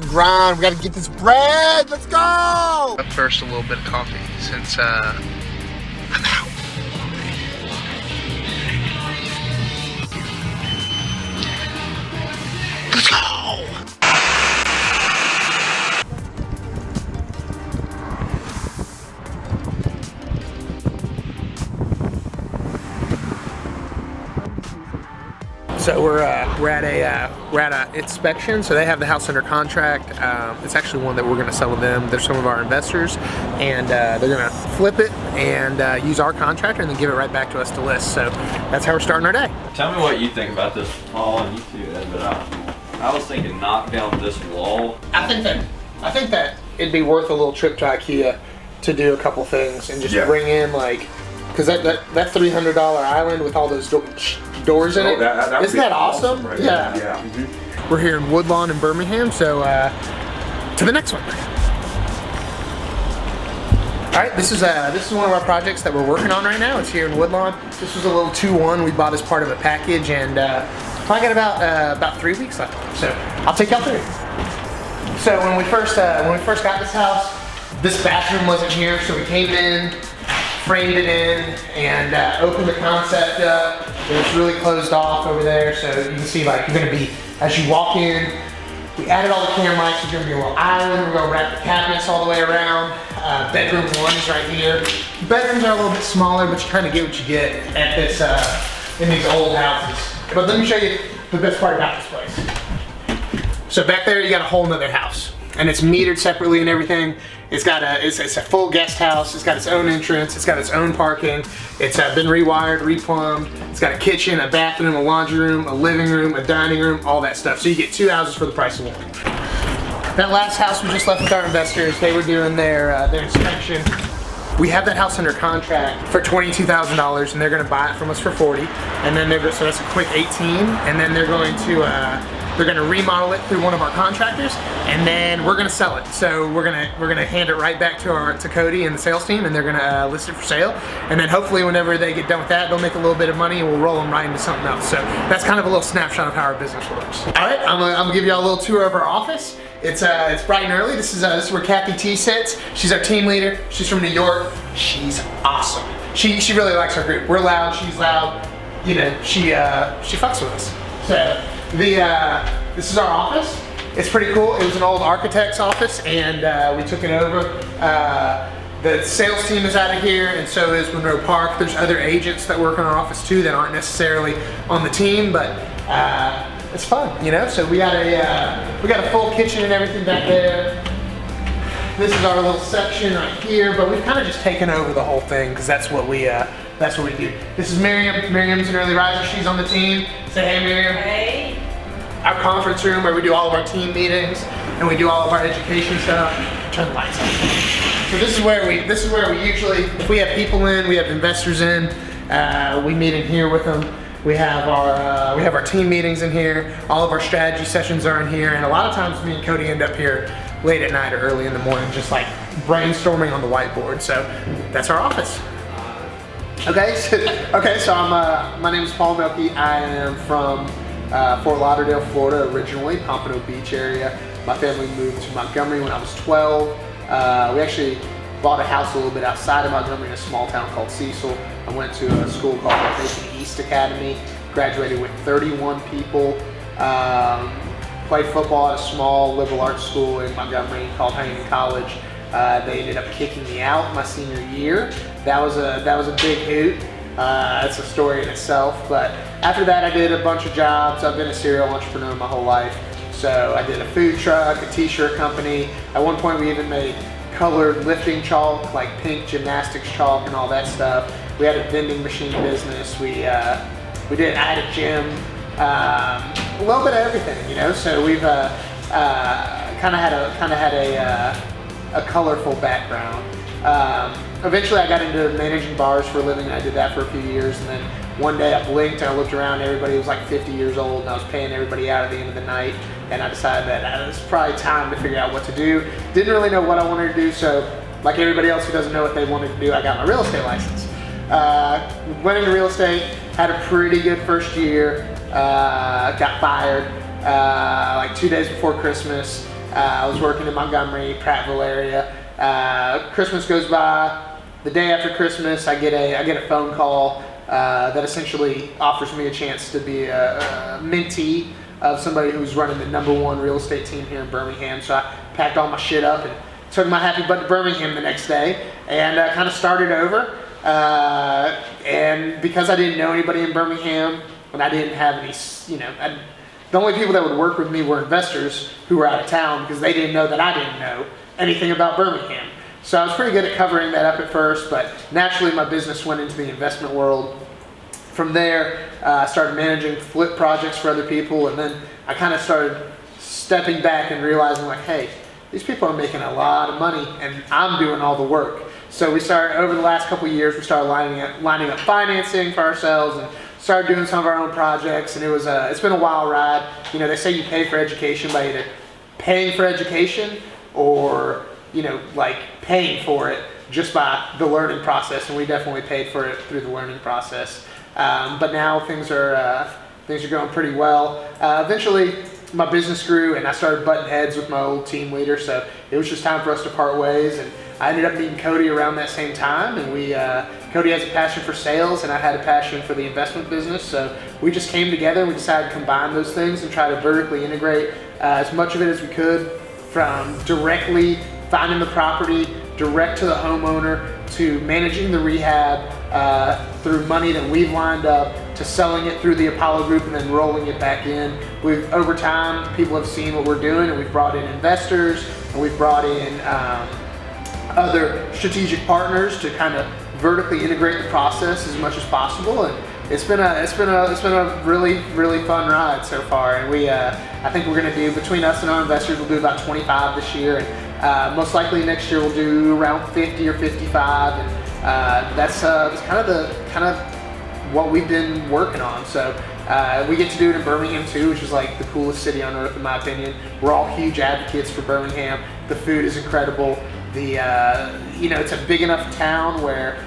and grind. We gotta get this bread. Let's go! But first, a little bit of coffee since I'm out. Let's go! So we're at a inspection. So they have the house under contract. It's actually one that we're going to sell to them. They're some of our investors, and they're going to flip it and use our contractor and then give it right back to us to list. So that's how we're starting our day. Tell me what you think about this wall, and you too, Ed, but I was thinking knock down this wall. I think that it'd be worth a little trip to IKEA to do a couple things and just bring in like, because that $300 island with all those doors in it. Isn't that awesome? Right? Yeah. We're here in Woodlawn in Birmingham, so to the next one. All right, this is one of our projects that we're working on right now. It's here in Woodlawn. This was a little 2-1 we bought as part of a package, and probably got about 3 weeks left. So I'll take y'all through. So when we first got this house, this bathroom wasn't here, so we came in, framed it in, and opened the concept up. It's really closed off over there, so you can see like you're gonna be, as you walk in, we added all the camera mics. There's gonna be a little island. We're gonna wrap the cabinets all the way around. Bedroom 1 is right here. Bedrooms are a little bit smaller, but you kind of get what you get at this in these old houses. But let me show you the best part about this place. So back there, you got a whole nother house, and it's metered separately and everything. It's a full guest house. It's got its own entrance. It's got its own parking. It's been rewired, replumbed. It's got a kitchen, a bathroom, a laundry room, a living room, a dining room, all that stuff. So you get 2 houses for the price of 1. That last house we just left with our investors. They were doing their inspection. We have that house under contract for $22,000, and they're going to buy it from us for $40,000. And then so that's a quick $18,000. And then they're going to remodel it through one of our contractors, and then we're gonna sell it. So we're gonna hand it right back to Cody and the sales team, and they're gonna list it for sale. And then hopefully whenever they get done with that, they'll make a little bit of money, and we'll roll them right into something else. So that's kind of a little snapshot of how our business works. All right, I'm gonna give y'all a little tour of our office. It's bright and early. This is where Kathy T sits. She's our team leader. She's from New York. She's awesome. She really likes our group. We're loud. She's loud. You know, she fucks with us. So. This is our office. It's pretty cool. It was an old architect's office, and we took it over. The sales team is out of here, and so is Monroe Park. There's other agents that work in our office too that aren't necessarily on the team, but it's fun, you know. So we got a full kitchen and everything back there. This is our little section right here, but we've kind of just taken over the whole thing because that's what we do. This is Miriam. Miriam's an early riser. She's on the team. Say hey, Miriam. Hey. Our conference room where we do all of our team meetings and we do all of our education stuff. Turn the lights on. So this is where we usually, if we have people in, we have investors in, we meet in here with them. We have our team meetings in here. All of our strategy sessions are in here, and a lot of times me and Cody end up here late at night or early in the morning, just like brainstorming on the whiteboard. So that's our office. Okay, so my name is Paul Melky. I am from Fort Lauderdale, Florida, originally, Pompano Beach area. My family moved to Montgomery when I was 12. We actually bought a house a little bit outside of Montgomery in a small town called Cecil. I went to a school called Macon East Academy, graduated with 31 people. Played football at a small liberal arts school in Montgomery called Huntington College. They ended up kicking me out my senior year. That was a big hoot. That's a story in itself. But after that, I did a bunch of jobs. I've been a serial entrepreneur my whole life. So I did a food truck, a t-shirt company. At one point, we even made colored lifting chalk, like pink gymnastics chalk and all that stuff. We had a vending machine business. I had a gym, a little bit of everything, you know. So we've kind of had a colorful background. Eventually I got into managing bars for a living, and I did that for a few years, and then one day I blinked and I looked around, everybody was like 50 years old, and I was paying everybody out at the end of the night, and I decided that it was probably time to figure out what to do. Didn't really know what I wanted to do, so like everybody else who doesn't know what they wanted to do, I got my real estate license. Went into real estate, had a pretty good first year, got fired like 2 days before Christmas. I was working in Montgomery, Prattville area. Christmas goes by. The day after Christmas, I get a phone call that essentially offers me a chance to be a mentee of somebody who's running the #1 real estate team here in Birmingham. So I packed all my shit up and took my happy butt to Birmingham the next day and kind of started over. And because I didn't know anybody in Birmingham and I didn't have any, the only people that would work with me were investors who were out of town because they didn't know that I didn't know anything about Birmingham. So I was pretty good at covering that up at first, but naturally my business went into the investment world. From there, I started managing flip projects for other people, and then I kind of started stepping back and realizing like, hey, these people are making a lot of money and I'm doing all the work. So we started, over the last couple of years, we started lining up financing for ourselves and started doing some of our own projects, and it's been a wild ride. They say you pay for education by either paying for education or like paying for it just by the learning process, and we definitely paid for it through the learning process. But now things are going pretty well. Eventually, my business grew, and I started butting heads with my old team leader, so it was just time for us to part ways. And I ended up meeting Cody around that same time, and Cody has a passion for sales, and I had a passion for the investment business, so we just came together and we decided to combine those things and try to vertically integrate as much of it as we could, from directly finding the property, direct to the homeowner, to managing the rehab through money that we've lined up, to selling it through the Apollo Group and then rolling it back in. Over time, people have seen what we're doing, and we've brought in investors, and we've brought in other strategic partners to kind of vertically integrate the process as much as possible. And it's been a really, really fun ride so far. And I think we're going to do, between us and our investors, we'll do about 25 this year, and most likely next year we'll do around 50 or 55. And that's kind of what we've been working on. So we get to do it in Birmingham too, which is like the coolest city on earth in my opinion. We're all huge advocates for Birmingham. The food is incredible. It's a big enough town where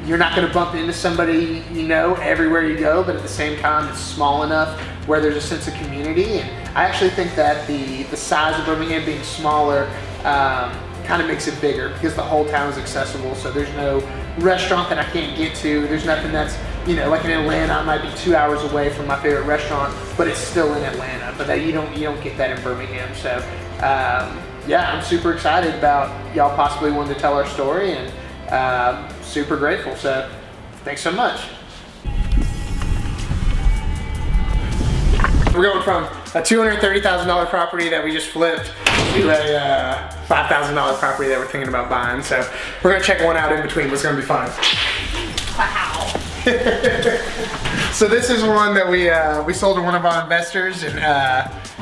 you're not going to bump into somebody everywhere you go, but at the same time it's small enough where there's a sense of community. And I actually think that the size of Birmingham being smaller kind of makes it bigger because the whole town is accessible. So there's no restaurant that I can't get to. There's nothing that's, like in Atlanta, I might be 2 hours away from my favorite restaurant, but it's still in Atlanta. But you don't get that in Birmingham. So yeah, I'm super excited about y'all possibly wanting to tell our story, and super grateful. So thanks so much. We're going from a $230,000 property that we just flipped to a $5,000 property that we're thinking about buying. So we're gonna check one out in between. It's gonna be fun. Wow. So this is one that we sold to one of our investors, and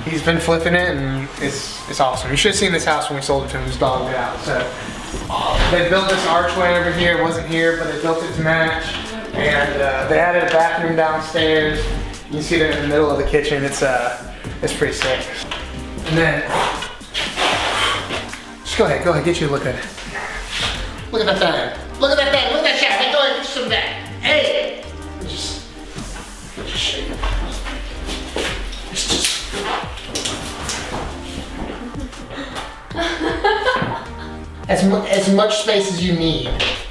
he's been flipping it, and it's awesome. You should have seen this house when we sold it to him. It was dogged out. So they built this archway over here. It wasn't here, but they built it to match, and they added a bathroom downstairs. You can see that in the middle of the kitchen. It's pretty sick. And then just go ahead, get you a look at it. Look at that thing. Look at that thing. Look at that shit. Hey, go ahead, get you some of that. Hey! Just shake it. It's just. As much space as you need.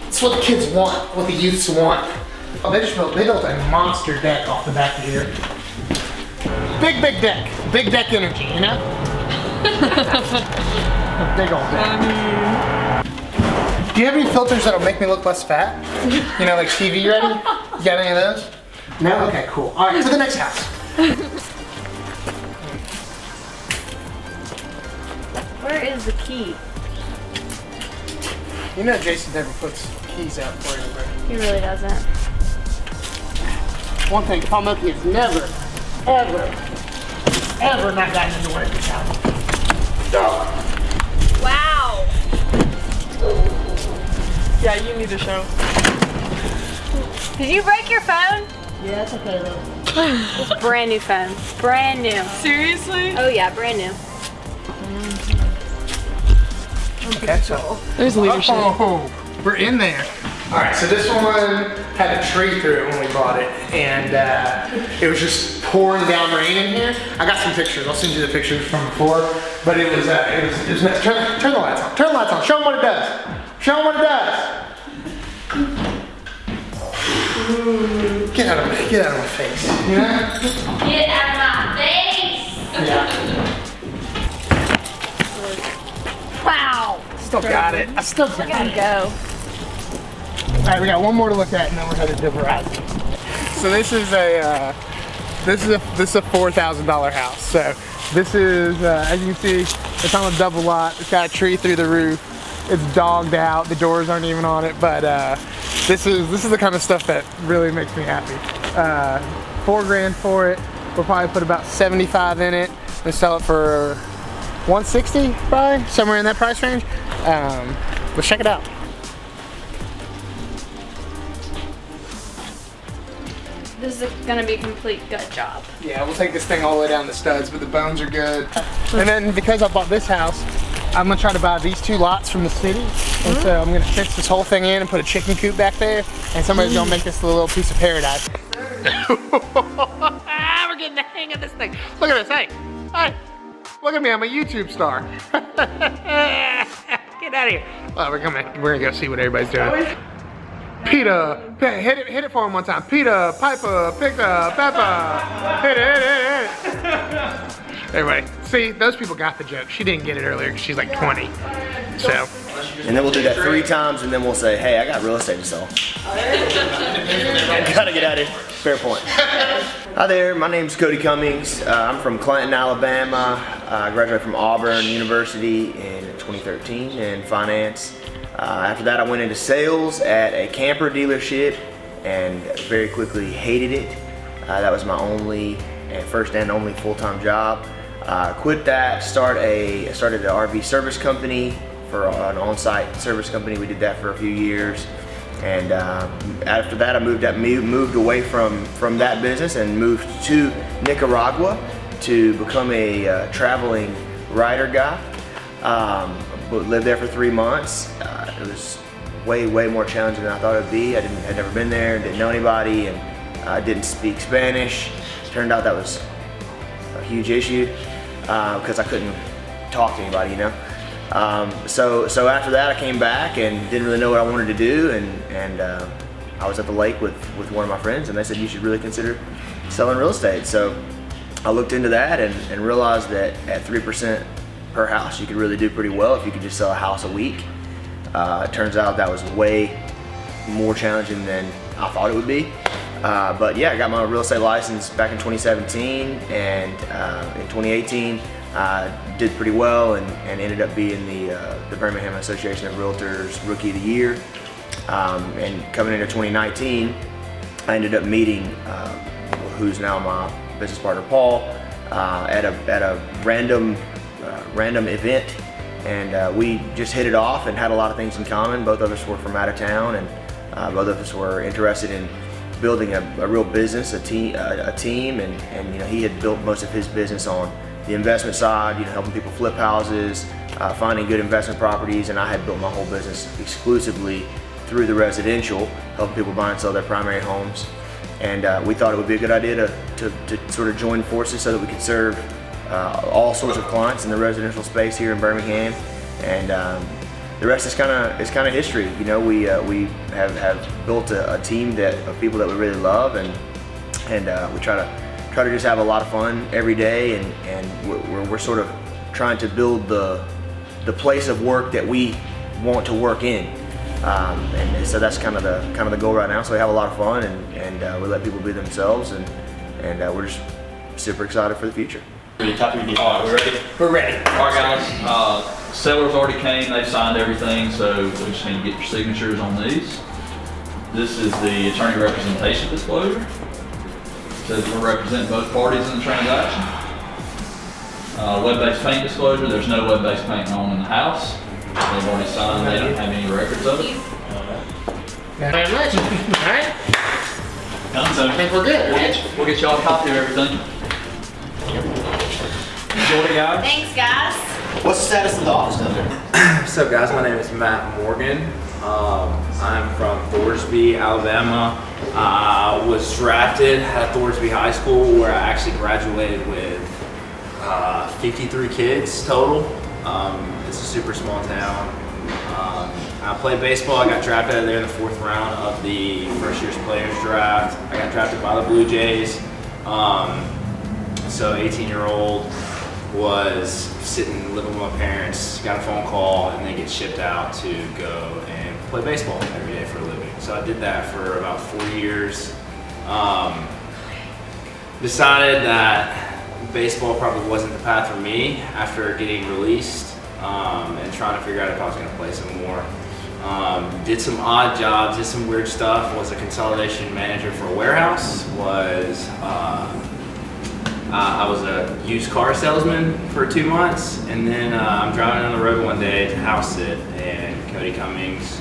It's what the kids want, what the youths want. Oh, they built a monster deck off the back of here. Big deck. Big deck energy, you know? A big old deck. Do you have any filters that'll make me look less fat? Like TV ready? You got any of those? No? Okay, cool. All right, to the next house. Where is the key? Jason never puts keys out for anybody. He really doesn't. One thing, Paul Milky has never, ever not gotten into one of these houses. Wow. Yeah, you need to show. Did you break your phone? Yeah, it's okay though. It's a brand new phone. Brand new. Seriously? Oh yeah, brand new. Okay, so. There's leadership. Oh, we're in there. All right, so this one had a tree through it when we bought it, and it was just pouring down rain in here. I got some pictures. I'll send you the pictures from before. But it was nice. Turn the lights on. Turn the lights on. Show them what it does. Show them what it does. Get out of my face. You know? Get out of my face! Yeah. Wow! Still got it. I still got Gotta it. go. All right, we got one more to look at, and then we're headed to Verizon. So this is a $4,000 house. So this is, as you can see, it's on a double lot. It's got a tree through the roof. It's dogged out. The doors aren't even on it, but this is the kind of stuff that really makes me happy. $4 grand for it. We'll probably put about 75 in it and sell it for 160, probably somewhere in that price range. Let's check it out. This is gonna be a complete gut job. Yeah, we'll take this thing all the way down the studs, but the bones are good. And then because I bought this house, I'm gonna try to buy these 2 lots from the city. And so I'm gonna fix this whole thing in and put a chicken coop back there. And somebody's gonna make this a little piece of paradise. We're getting the hang of this thing. Look at this, hey, hey, look at me, I'm a YouTube star. Get out of here. Well, we're gonna go see what everybody's doing. Peter, hit it for him one time. Peter, Piper, Picker, Pepper. Hit it. Everybody, see, those people got the joke. She didn't get it earlier because she's like 20. So. And then we'll do that 3 times, and then we'll say, hey, I got real estate to sell. Gotta get out of here. Fair point. Hi there, my name's Cody Cummings. I'm from Clinton, Alabama. I graduated from Auburn University in 2013 in finance. After that, I went into sales at a camper dealership and very quickly hated it. That was my first and only full-time job. Quit that, started an RV service company, for an on-site service company. We did that for a few years. And after that, I moved away from that business and moved to Nicaragua to become a traveling writer guy. Lived there for 3 months. It was way more challenging than I thought it would be. I'd never been there, didn't know anybody, and didn't speak Spanish. Turned out that was a huge issue because I couldn't talk to anybody, you know. So after that, I came back and didn't really know what I wanted to do, and I was at the lake with one of my friends, and they said you should really consider selling real estate. So I looked into that and realized that at 3% per house, you could really do pretty well if you could just sell a house a week. It turns out that was way more challenging than I thought it would be. But yeah, I got my real estate license back in 2017, and in 2018, did pretty well and ended up being the Birmingham Association of Realtors Rookie of the Year. And coming into 2019, I ended up meeting who's now my business partner, Paul, at a random event, and we just hit it off and had a lot of things in common. Both of us were from out of town, and both of us were interested in building a real business, a team, and you know, he had built most of his business on the investment side, you know, helping people flip houses, finding good investment properties, and I had built my whole business exclusively through the residential, helping people buy and sell their primary homes. And we thought it would be a good idea to sort of join forces so that we could serve all sorts of clients in the residential space here in Birmingham. And the rest is kind of history. You know, we have built a team of people that we really love, and we try to just have a lot of fun every day, and we're sort of trying to build the place of work that we want to work in. And so that's kind of the goal right now. So we have a lot of fun, and we let people be themselves, and we're just super excited for the future. All right, we ready? We're ready. All right, guys. Sellers already came. They've signed everything, so we just need to get your signatures on these. This is the attorney representation disclosure. It says we're representing both parties in the transaction. Web-based paint disclosure. There's no web-based paint on in the house. They've already signed. They don't have any records of it. Very much. All right. Done, so I think we're good. Right? We'll get y'all a copy of everything. Enjoy, guys. Thanks, guys. What's the status of the office down there? What's up, guys? My name is Matt Morgan. I'm from Thorsby, Alabama. Was drafted at Thorsby High School, where I actually graduated with 53 kids total. It's a super small town. I played baseball. I got drafted out of there in the 4th round of the first year's players draft. I got drafted by the Blue Jays. So 18-year-old was sitting living with my parents, got a phone call, and then get shipped out to go and play baseball every day for a living. So I did that for about 4 years. Decided that baseball probably wasn't the path for me after getting released and trying to figure out if I was going to play some more. Did some odd jobs, did some weird stuff. Was a consolidation manager for a warehouse. I was a used car salesman for 2 months, and then I'm driving on the road one day to house sit, and Cody Cummings,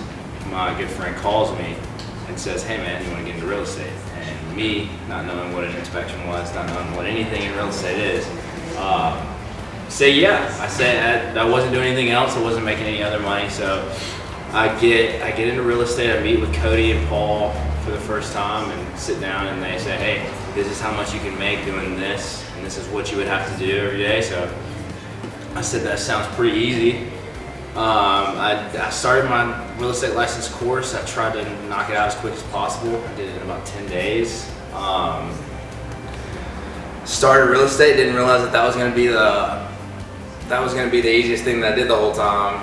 my good friend, calls me and says, "Hey man, you want to get into real estate?" And me, not knowing what an inspection was, not knowing what anything in real estate is, say yeah. I said I wasn't doing anything else. I wasn't making any other money, so I get into real estate. I meet with Cody and Paul for the first time and sit down, and they say, "Hey, this is how much you can make doing this, and this is what you would have to do every day." So I said, that sounds pretty easy. I started my real estate license course. I tried to knock it out as quick as possible. I did it in about 10 days. Started real estate, didn't realize that was going to be the easiest thing that I did the whole time,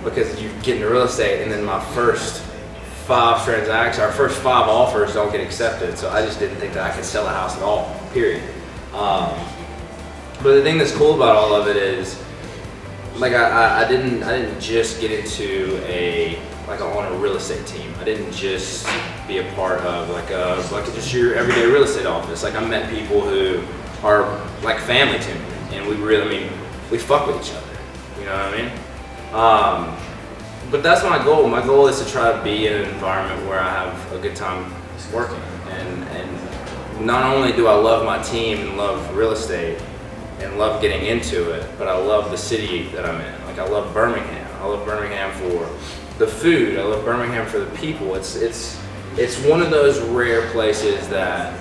because you get into real estate and then my first 5 transactions, our first 5 offers don't get accepted, so I just didn't think that I could sell a house at all, period. But the thing that's cool about all of it is, like, I didn't just get into on a real estate team. I didn't just be a part of just your everyday real estate office. Like, I met people who are like family to me, and we fuck with each other. You know what I mean? But that's my goal. My goal is to try to be in an environment where I have a good time working. And not only do I love my team and love real estate and love getting into it, but I love the city that I'm in. Like, I love Birmingham. I love Birmingham for the food. I love Birmingham for the people. It's one of those rare places that,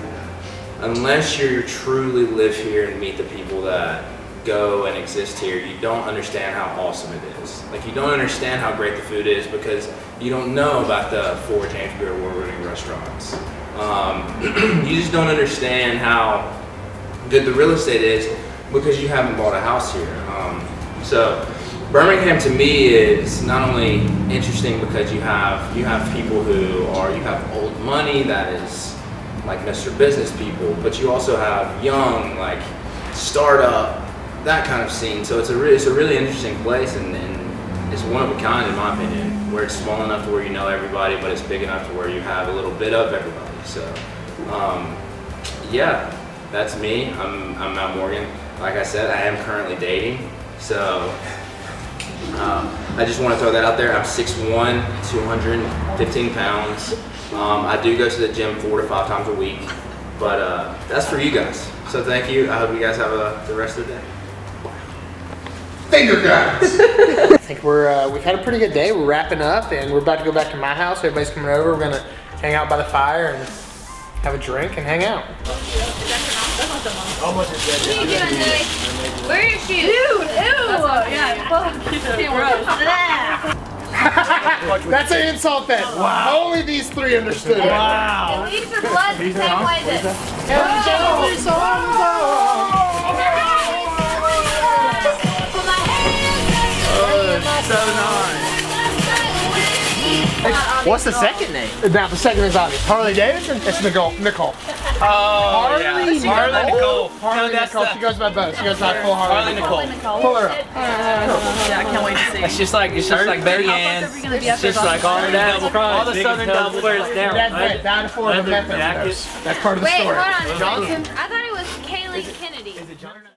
unless you truly live here and meet the people that go and exist here, you don't understand how awesome it is. Like, you don't understand how great the food is because you don't know about the 4 James Beard Award-winning restaurants. You just don't understand how good the real estate is because you haven't bought a house here. So Birmingham to me is not only interesting because you have people you have old money that is like Mr. Business people, but you also have young, like, startup, that kind of scene. So it's a really interesting place, and it's one of a kind in my opinion, where it's small enough to where you know everybody, but it's big enough to where you have a little bit of everybody. So yeah, that's me. I'm Matt Morgan. Like I said, I am currently dating, so I just want to throw that out there. I'm 6'1", 215 pounds. I do go to the gym 4 to 5 times a week, but that's for you guys. So thank you. I hope you guys have the rest of the day. Finger guns. I think we've had a pretty good day. We're wrapping up, and we're about to go back to my house. Everybody's coming over. We're gonna hang out by the fire and have a drink and hang out. Where are your shoes? Ew! Yeah, fuck. That's an insult then. Wow. Only these 3 understood it. Wow. It leaves your blood the same way What's the second name? Now the second is obvious. Harley Davidson. It's Nicole. Oh, Harley Nicole. Harley Nicole. She goes by both. She goes by full Harley Nicole. Pull her up. Yeah, I can't wait to see. It's just like Betty Ann. It's just like all the Southern Delaware is down. That's right. Down to 4 of the method. That's part of the story. Wait, hold on. I thought